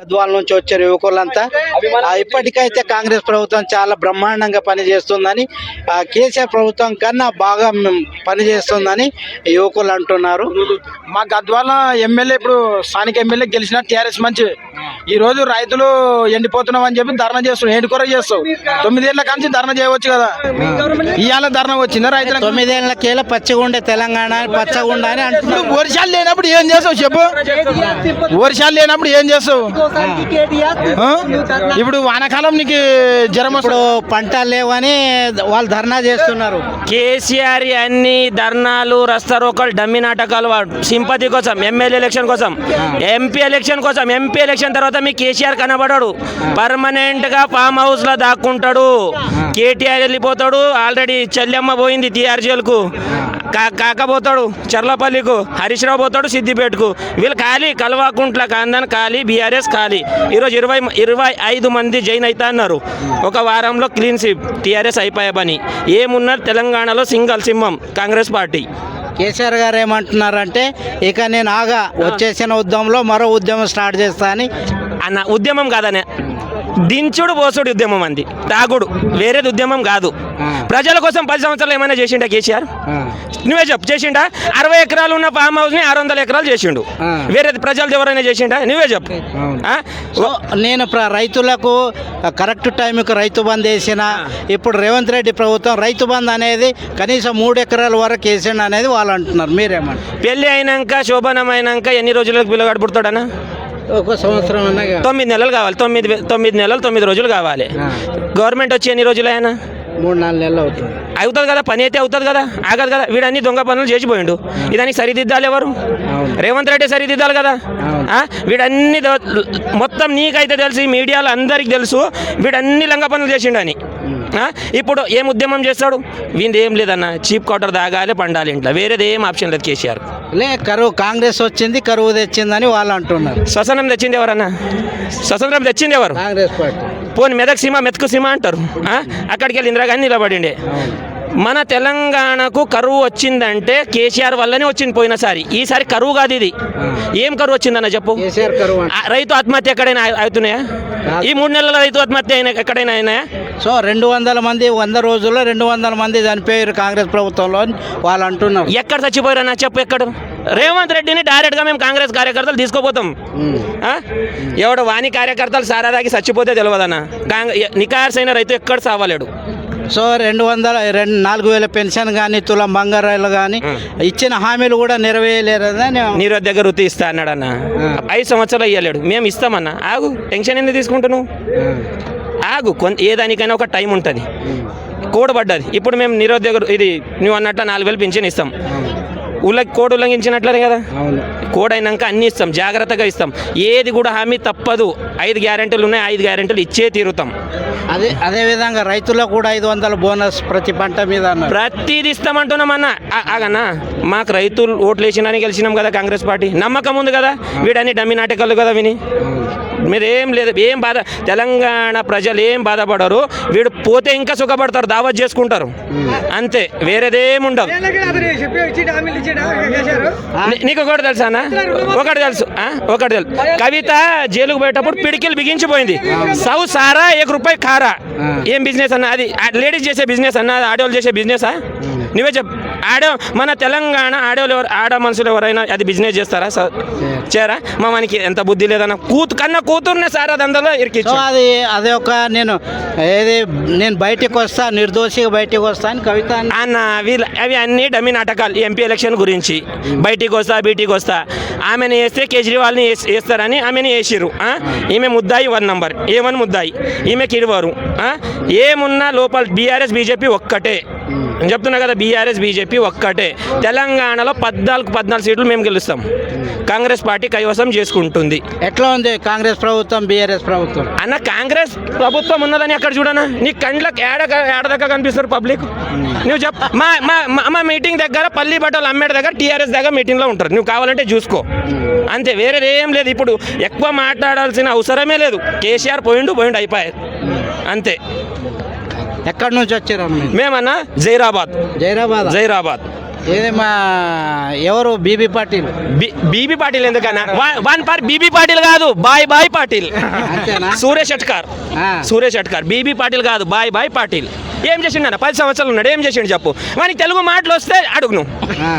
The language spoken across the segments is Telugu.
గద్వాల నుంచి వచ్చారు యువకులంతా. ఇప్పటికైతే కాంగ్రెస్ ప్రభుత్వం చాలా బ్రహ్మాండంగా పనిచేస్తుందని, కేసీఆర్ ప్రభుత్వం కన్నా బాగా పనిచేస్తుందని యువకులు అంటున్నారు. మా గద్వాల ఎమ్మెల్యే ఇప్పుడు స్థానిక ఎమ్మెల్యే గెలిచిన టీఆర్ఎస్ మంచి. ఈ రోజు రైతులు ఎండిపోతున్నాం అని చెప్పి ధర్నా చేస్తున్నాం. ఏంటి కొర చేస్తావు? 9 ఏళ్ల కాంచి ధర్నా చేయవచ్చు కదా. ఇవాళ ధర్నా వచ్చిందా రైతులకు? 9 ఏళ్లకేళ్ళ పచ్చగుండే తెలంగాణ పచ్చగుండా అని అంటున్నారు. వర్షాలు లేనప్పుడు ఏం చేస్తావు చెప్పు? వర్షాలు లేనప్పుడు ఏం చేస్తావు? ఇప్పుడు వానాకాలం నీకు జ్వరం ఇప్పుడు పంటలు లేవని వాళ్ళు ధర్నా చేస్తున్నారు. కేసీఆర్ అన్ని ధర్నాలు, రస్తారోకలు, డమ్మి నాటకాలు సింపతి కోసం, ఎమ్మెల్యే ఎలక్షన్ కోసం, ఎంపీ ఎలక్షన్ కోసం. ఎంపీ ఎలక్షన్ తర్వాత మీ కేసీఆర్ కనబడాడు, పర్మనెంట్ గా ఫామ్ హౌస్ లో దాక్కుంటాడు. కేటీఆర్ వెళ్ళిపోతాడు, ఆల్రెడీ చెల్లెమ్మ పోయింది టీఆర్ జైలుకు, కాకపోతాడు చర్లపల్లికు, హరీష్ రావు పోతాడు సిద్దిపేటకు. వీళ్ళు ఖాళీ, కల్వాకుంట్ల కాందని ఖాళీ, బీఆర్ఎస్ ఖాళీ. ఈరోజు 25 మంది జైన్ అవుతా అన్నారు. ఒక వారంలో క్లీన్ స్వీప్, టీఆర్ఎస్ అయిపోయే పని. ఏమున్నారు తెలంగాణలో సింగల్ సింహం కాంగ్రెస్ పార్టీ. కేసీఆర్ గారు ఏమంటున్నారంటే, ఇక నేను ఆగా వచ్చేసిన ఉద్యమంలో మరో ఉద్యమం స్టార్ట్ చేస్తా అని. అన్న ఉద్యమం కాదనే, దించుడు పోసుడు ఉద్యమం అంది, తాగుడు, వేరేది ఉద్యమం కాదు. ప్రజల కోసం 10 సంవత్సరాలు ఏమైనా చేసిండా కేసీఆర్? నువ్వే చెప్పు, చేసిండా? 60 ఎకరాలు ఉన్న ఫామ్ హౌస్ ని 600 ఎకరాలు చేసిండు. వేరేది ప్రజలు ఎవరైనా చేసిండా? నువ్వే చెప్పు. నేను రైతులకు కరెక్ట్ టైంకి రైతు బంద్ వేసిన, ఇప్పుడు రేవంత్ రెడ్డి ప్రభుత్వం రైతు బంద్ అనేది కనీసం 3 ఎకరాల వరకు వేసిండు అనేది వాళ్ళు అంటున్నారు. మీరేమంటారు? పెళ్లి అయినాక, శోభనం అయినాక ఎన్ని రోజులకు పిల్లగాడు పుడతాడనా? 1 సంవత్సరం 9 నెలలు కావాలి. 9 నెలలు 9 రోజులు కావాలి. గవర్నమెంట్ వచ్చి ఎన్ని రోజులు అయినా? 3-4 నెలలు అవుతుంది. అవుతుంది కదా, పని అయితే అవుతుంది కదా, ఆగదు కదా. వీడన్ని దొంగ పనులు చేసిపోయిండు. ఇదానికి సరిదిద్దాలి ఎవరు? రేవంత్ రెడ్డి సరిదిద్దాలి కదా. వీడన్ని మొత్తం నీకైతే తెలుసు, మీడియాలో అందరికి తెలుసు వీడన్ని లంగ పనులు చేసిండని. ఇప్పుడు ఏం ఉద్యమం చేస్తాడు? వీంది ఏం లేదన్న, చీప్ క్వార్టర్ తాగాలి, పండాలి ఇంట్లో, వేరేది ఏం ఆప్షన్ లేదు కేసీఆర్. కరువు కాంగ్రెస్ వచ్చింది, కరువు తెచ్చిందని వాళ్ళు అంటున్నారు. స్వతంత్రం తెచ్చింది ఎవరన్నా? స్వతంత్రం తెచ్చింది ఎవరు? కాంగ్రెస్ పార్టీ. పోనీ మెతుకు సీమ అంటారు, అక్కడికి వెళ్ళి ఇందిరాగాంధీ నిలబడిండే. మన తెలంగాణకు కరువు వచ్చిందంటే కేసీఆర్ వల్లనే వచ్చింది పోయినసారి. ఈసారి కరువు కాదు ఇది. ఏం కరువు వచ్చిందన్న చెప్పు? రైతు ఆత్మహత్య ఎక్కడైనా అవుతున్నాయా? ఈ 3 నెలల రైతు ఆత్మహత్య అయినా ఎక్కడైనా అయినాయా? సో 200 మంది 100 రోజుల్లో 200 మంది చనిపోయారు కాంగ్రెస్ ప్రభుత్వంలో వాళ్ళు అంటున్నారు. ఎక్కడ చచ్చిపోయారన్నా చెప్పు? ఎక్కడ? రేవంత్ రెడ్డిని డైరెక్ట్గా మేము కాంగ్రెస్ కార్యకర్తలు తీసుకోపోతాం. ఎవడు వాణి కార్యకర్తలు సారాదాకి చచ్చిపోతే తెలియదన్న. నికార్సైన రైతు ఎక్కడ సావలేడు. సో 4,000 పెన్షన్ కానీ, తులం బంగారాలు కానీ ఇచ్చిన హామీలు కూడా నెరవేయలేరని. నిరుద్యోగ వృత్తి ఇస్తా అన్నాడన్న, 5 సంవత్సరాలు ఇవ్వలేడు. మేము ఇస్తామన్నా. ఆగు, టెన్షన్ ఎందుకు తీసుకుంటున్నావు? ఆగు, ఏ దానికైనా ఒక టైం ఉంటుంది. కోడ్ పడ్డది. ఇప్పుడు మేము నిరుద్యోగ ఇది నువ్వు అన్నట్టు 4,000 పెన్షన్ ఇస్తాం. కోడ్ ఉల్లంఘించినట్లనే కదా. కోడ్ అయినాక అన్నీ ఇస్తాం, జాగ్రత్తగా ఇస్తాం. ఏది కూడా హామీ తప్పదు. 5 గ్యారెంటీలు ఉన్నాయి, 5 గ్యారెంటీలు ఇచ్చే తీరుతాం. అదే విధంగా రైతులకు కూడా 500 బోనస్ ప్రతి పంట మీద ప్రతిది ఇస్తామంటున్నాం అన్న. ఆగన్నా, మాకు రైతులు ఓట్లు వేసినాని గెలిచినాం కదా కాంగ్రెస్ పార్టీ. నమ్మకం ఉంది కదా. వీడని డమ్మి నాటకాలు కదా విని మీరేం లేదు. ఏం బాధ, తెలంగాణ ప్రజలు ఏం బాధపడరు. వీడు పోతే ఇంకా సుఖపడతారు, దావత్ చేసుకుంటారు అంతే, వేరేదేం ఉండదు. నీకు ఒకటి తెలుసా అన్న? ఒకటి తెలుసు. కవిత జైలుకు పోయేటప్పుడు పిడికిలు బిగించిపోయింది. సౌ సారా 1 రూపాయి కారా. ఏం బిజినెస్ అన్న అది? లేడీస్ చేసే బిజినెస్ అన్న, ఆడవాళ్ళు చేసే బిజినెసా? నువ్వే చెప్పు. మన తెలంగాణ ఆడ మనుషులు ఎవరైనా అది బిజినెస్ చేస్తారా? చేరా? మా మనకి ఎంత బుద్ధి లేదన్న. కూతురునే సారా దందలో ఇరికిచ్చు. అదే ఒక నేను బయటికి వస్తా, నిర్దోషిగా బయటికి వస్తా అని కవిత అన్న. అవి అన్ని డమ్మి నాటకాలు. ఎంపీ ఎలక్షన్ గురించి బయటికి వస్తా, బీటీకి వస్తా. ఆమెను వేస్తే కేజ్రీవాల్ని వేస్తారని ఆమెను వేసిర్రు. ఈమె ముద్దాయి 1 నంబర్, ఏమని ముద్దాయి. ఈమెకి ఇరువరు. ఏమున్నా లోపల బీఆర్ఎస్ బీజేపీ ఒక్కటే. నేను చెప్తున్నా కదా, బీఆర్ఎస్ బీజేపీ ఒక్కటే. తెలంగాణలో 14 సీట్లు మేము గెలుస్తాం. కాంగ్రెస్ పార్టీ కైవసం చేసుకుంటుంది. ఎట్లా ఉంది కాంగ్రెస్ ప్రభుత్వం, బీఆర్ఎస్ ప్రభుత్వం? అన్న, కాంగ్రెస్ ప్రభుత్వం ఉన్నదని అక్కడ చూడనా? నీ కండ్లకు ఏడదాకా కనిపిస్తారు పబ్లిక్. నువ్వు చెప్పు. మా మీటింగ్ దగ్గర పల్లి బట్టలు అమ్మేట దగ్గర టీఆర్ఎస్ దగ్గర మీటింగ్లో ఉంటారు. నువ్వు కావాలంటే చూసుకో అంతే, వేరేది ఏం లేదు. ఇప్పుడు ఎక్కువ మాట్లాడాల్సిన అవసరమే లేదు. కేసీఆర్ పోయిండు అయిపోయాయి అంతే. ఎక్కడి నుంచి వచ్చారు? మేమన్నా జైరాబాద్. ఏది మా ఎవరు బీబీ పాటిల్ బీబీ పాటిల్ ఎందుకన్నా వన్ పర్ బీబీ పాటిల్ కాదు బాయ్ బాయ్ పాటిల్ అంతేనా? సూరేష్ షెట్కార్ ఆ. సూరేష్ షెట్కార్ బీబీ పాటిల్ కాదు బాయ్ బాయ్ పాటిల్ ఏం చేసిండు అన్న 10 సంవత్సరాలు ఉన్నాడు ఏం చేసిండు చెప్పు వానికి తెలుగు మాటలు వస్తే అడుగు నువ్వు ఆ.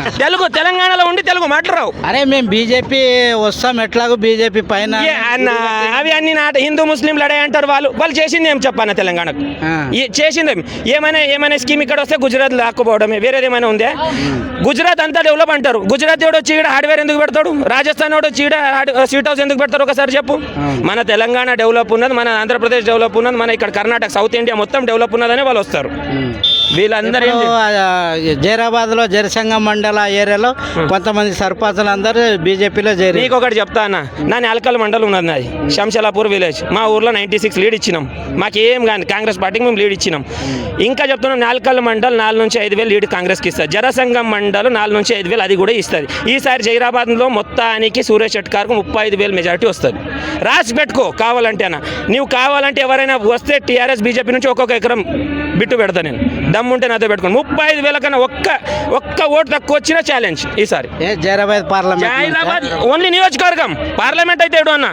తెలంగాణలో ఉండి తెలుగు మాటలు రావు అరే మేము బీజేపీ వస్తాం ఎట్లాగో బీజేపీ పైన ఏ అన్న అవి అన్ని నాట హిందూ ముస్లిం లడే అంటారు వాళ్ళు చేసింది ఏం చెప్పన్న తెలంగాణకు ఆ. చేసింది ఏమైనా స్కీమ్ ఇక్కడ వస్తే గుజరాత్ లాక్కుపోవడమే వేరేది ఏమైనా ఉందే గుజరాత్ అంతా డెవలప్ అంటారు గుజరాత్ ఎవడో చీడ హార్డ్వేర్ ఎందుకు పెడతాడు రాజస్థాన్ ఎవడో చీడ స్వీట్ హౌస్ ఎందుకు పెడతారు ఒకసారి చెప్పు మన తెలంగాణ డెవలప్ ఉన్నది మన ఆంధ్రప్రదేశ్ డెవలప్ ఉన్నది మన ఇక్కడ కర్ణాటక సౌత్ ఇండియా మొత్తం డెవలప్ ఉన్నదని వాళ్ళు వస్తారు వీళ్ళందరూ ఏం జైరాబాద్ లో జనసంఘం మండల ఏరియాలో కొంతమంది సర్పంచులు అందరూ బీజేపీలో చేరి నీకు ఒకటి చెప్తా అన్న నా నేలకల్ మండలం ఉన్నది నాది శంషలాపూర్ విలేజ్ మా ఊర్లో 96 లీడ్ ఇచ్చినాం మాకేం కానీ కాంగ్రెస్ పార్టీకి మేము లీడ్ ఇచ్చినాం ఇంకా చెప్తున్నాం నేలకల్ మండల్ 4 నుంచి 5,000 లీడ్ కాంగ్రెస్కి ఇస్తుంది జనసంఘం మండలం 4 నుంచి 5,000 అది కూడా ఇస్తుంది ఈసారి జైరాబాద్లో మొత్తానికి సూరేష్ షెట్కార్కు 35,000 మెజారిటీ వస్తుంది రాసి పెట్టుకో కావాలంటే అన్న నువ్వు కావాలంటే ఎవరైనా వస్తే టీఆర్ఎస్ బీజేపీ నుంచి ఒక్కొక్క ఎకరం బిట్టు పెడతా నేను దమ్ముంటే నాతో పెట్టుకోండి 35,000 కన్నా ఒక్క ఓటు తక్కువ వచ్చిన ఛాలెంజ్ ఈసారి జైరాబాద్ పార్లమెంట్ జైరాబాద్ ఓన్లీ నియోజకవర్గం పార్లమెంట్ అయితే ఏడు అన్న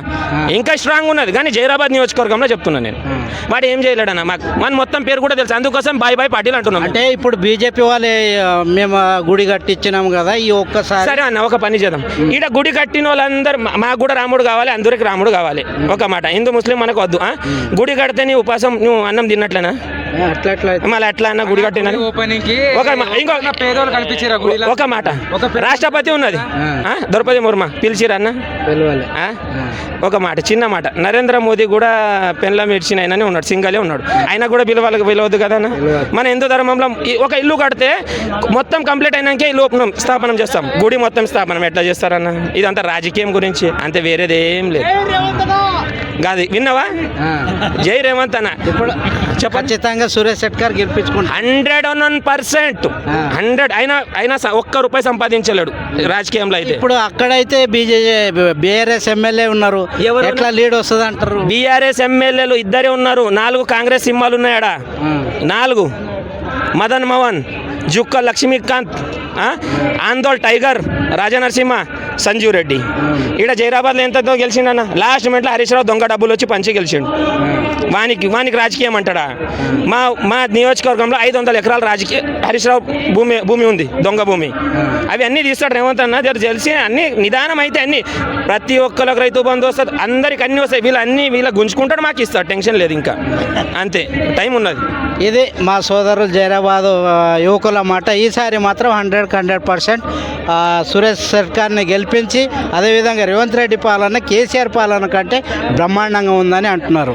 ఇంకా స్ట్రాంగ్ ఉన్నది కానీ జైరాబాద్ నియోజకవర్గంలో చెప్తున్నాను నేను వాడు ఏం చేయలేడన్న మాకు మన మొత్తం పేరు కూడా తెలుసు అందుకోసం బాయ్ బాయ్ పాటిల్ అంటున్నాం అంటే ఇప్పుడు బీజేపీ వాళ్ళే మేము గుడి కట్టించినాం కదా ఈ ఒక్కసారి సరే అన్న ఒక పని చేద్దాం ఈడ గుడి కట్టిన వాళ్ళందరూ మాకు కూడా రాముడు కావాలి అందరికి రాముడు కావాలి ఒక మాట హిందూ ముస్లిం మనకు వద్దు గుడి కడితే నీ ఉపాసం నువ్వు అన్నం తిన్నట్లేనా అట్లా మళ్ళీ ఎట్లా అన్న గుడి కట్టిన ఇంకో పేదోళ్ళు కల్పించారు ఒక మాట రాష్ట్రపతి ఉన్నది ద్రౌపది ముర్ము పిలిచిరా అన్న పిలవాలి ఆ? ఒక మాట చిన్న మాట నరేంద్ర మోదీ కూడా పెన్లం ఇడ్చిన ఆయననే ఉన్నాడు సింగలే ఉన్నాడు ఆయన కూడా పిలవద్దు కదా అన్న మన హిందూ ధర్మంలో ఒక ఇల్లు కడితే మొత్తం కంప్లీట్ అయినాకే ఇల్లు స్థాపనం చేస్తాం గుడి మొత్తం స్థాపనం ఎట్లా చేస్తారన్న ఇదంతా రాజకీయం గురించి అంతే వేరేది ఏం లేదు కాదు విన్నావా జై రేవంత్ అన్న ఇప్పుడు చెప్పండి ఖచ్చితంగా సురేష్ షెట్కార్ గెలిపించుకుంటారు 101% 100 అయినా ఒక్క రూపాయి సంపాదించలేడు రాజకీయంలో అయితే ఇప్పుడు అక్కడైతే బీఆర్ఎస్ ఎమ్మెల్యే ఉన్నారు ఎవరు ఎట్లా లీడ్ వస్తుంది అంటారు బీఆర్ఎస్ ఎమ్మెల్యేలు ఇద్దరే ఉన్నారు 4 కాంగ్రెస్ సింహాలు ఉన్నాయడా 4 మదన్ మోహన్ జుక్క లక్ష్మీకాంత్ ఆందోళ్ టైగర్ రాజా నరసింహ సంజీవ్ రెడ్డి ఈడ జైరాబాద్లో ఎంతతో గెలిచిండన్న లాస్ట్ మినిట్లో హరీష్ రావు దొంగ డబ్బులు వచ్చి పంచి గెలిచిండు వానికి రాజకీయం అంటాడా మా నియోజకవర్గంలో 500 ఎకరాల రాజకీయ హరీష్ రావు భూమి ఉంది దొంగ భూమి అవి అన్నీ తీస్తాడు రేవంత్ అన్న తెలిసి అన్ని నిదానం అయితే అన్ని ప్రతి ఒక్కరికి రైతు బంధు వస్తుంది అందరికి అన్నీ వస్తాయి వీళ్ళ గుంజుకుంటాడు మాకు ఇస్తాడు టెన్షన్ లేదు ఇంకా అంతే టైం ఉన్నది ఇది మా సోదరులు జైరాబాద్ యువకుల మాట ఈసారి మాత్రం 100% సురేష్ షెట్కార్ని గెలిపించి అదేవిధంగా రేవంత్ రెడ్డి పాలన కేసీఆర్ పాలన కంటే బ్రహ్మాండంగా ఉందని అంటున్నారు.